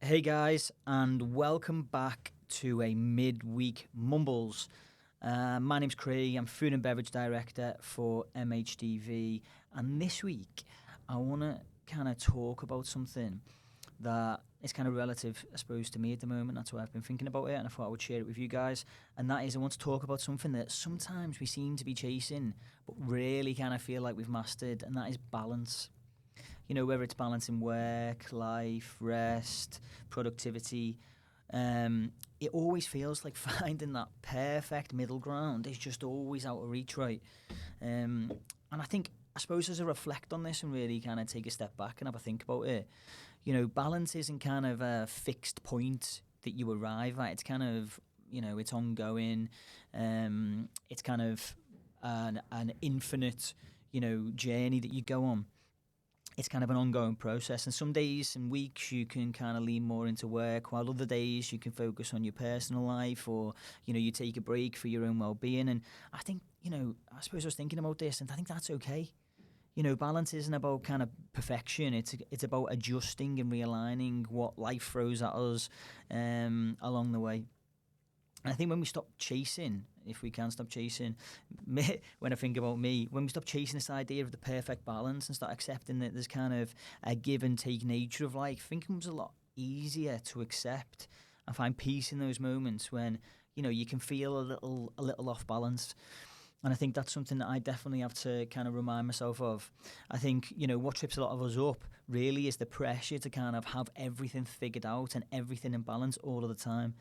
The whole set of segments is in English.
Hey guys, and welcome back to a Mid-Week Mumbles. My name's Craig, I'm Food and Beverage Director for MHDV, and this week I want to kind of talk about something that is kind of relative, I suppose, to me at the moment. That's why I've been thinking about it, and I thought I would share it with you guys. And that is, I want to talk about something that sometimes we seem to be chasing, but really kind of feel like we've mastered, and that is balance. You know, whether it's balancing work, life, rest, productivity, it always feels like finding that perfect middle ground is just always out of reach, right? And I suppose, as I reflect on this and really kind of take a step back and have a think about it, you know, balance isn't kind of a fixed point that you arrive at. It's kind of, you know, it's ongoing. It's kind of an infinite, you know, journey that you go on. It's kind of an ongoing process, and some days and weeks you can kind of lean more into work, while other days you can focus on your personal life, or you know, you take a break for your own well-being. And I think, you know, I suppose I was thinking about this, and I think that's okay. You know, balance isn't about kind of perfection. It's about adjusting and realigning what life throws at us along the way. And I think when we stop chasing, if we can stop chasing, when I think about me, when we stop chasing this idea of the perfect balance and start accepting that there's kind of a give and take nature of life, I think it becomes a lot easier to accept and find peace in those moments when, you know, you can feel a little off balance. And I think that's something that I definitely have to kind of remind myself of. I think, you know, what trips a lot of us up really is the pressure to kind of have everything figured out and everything in balance all of the time.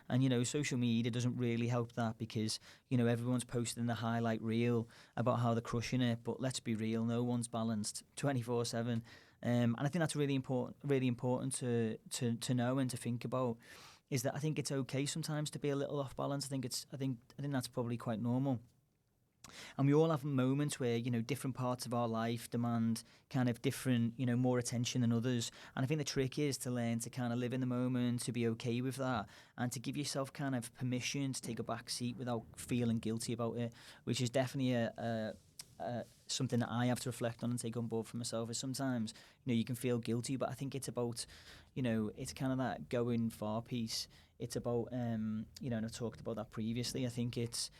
And, you know, social media doesn't really help that because, you know, everyone's posting the highlight reel about how they're crushing it. But let's be real, no one's balanced 24/7. And I think that's really important to know and to think about, is that I think it's okay sometimes to be a little off balance. I think that's probably quite normal. And we all have moments where, you know, different parts of our life demand kind of different, you know, more attention than others. And I think the trick is to learn to kind of live in the moment, to be okay with that, and to give yourself kind of permission to take a back seat without feeling guilty about it, which is definitely something that I have to reflect on and take on board for myself. Is sometimes, you know, you can feel guilty, but I think it's about, you know, it's kind of that going far piece. It's about, you know, and I've talked about that previously. I think it's,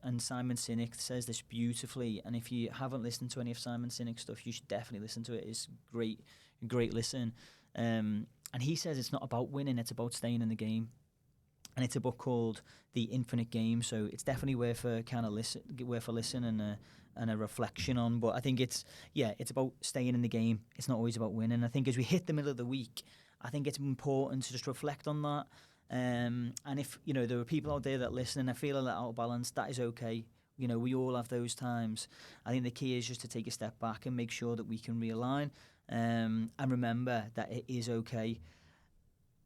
and Simon Sinek says this beautifully. And if you haven't listened to any of Simon Sinek's stuff, you should definitely listen to it. It's great listen. And he says it's not about winning; it's about staying in the game. And it's a book called The Infinite Game, so it's definitely worth a listen and a reflection on. But I think it's about staying in the game. It's not always about winning. I think as we hit the middle of the week, I think it's important to just reflect on that. And if, you know, there are people out there that listen and I feel a little out of balance, that is okay. You know, we all have those times. I think the key is just to take a step back and make sure that we can realign, and remember that it is okay.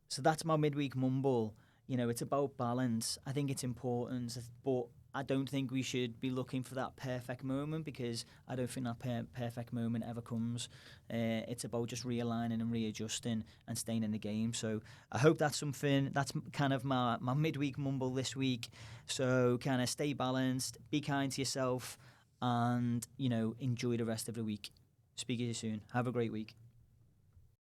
So that's my midweek mumble. You know, it's about balance. I think it's important, but I don't think we should be looking for that perfect moment, because I don't think that perfect moment ever comes. It's about just realigning and readjusting and staying in the game. So I hope that's kind of my midweek mumble this week. So kind of stay balanced, be kind to yourself, and, you know, enjoy the rest of the week. Speak to you soon. Have a great week.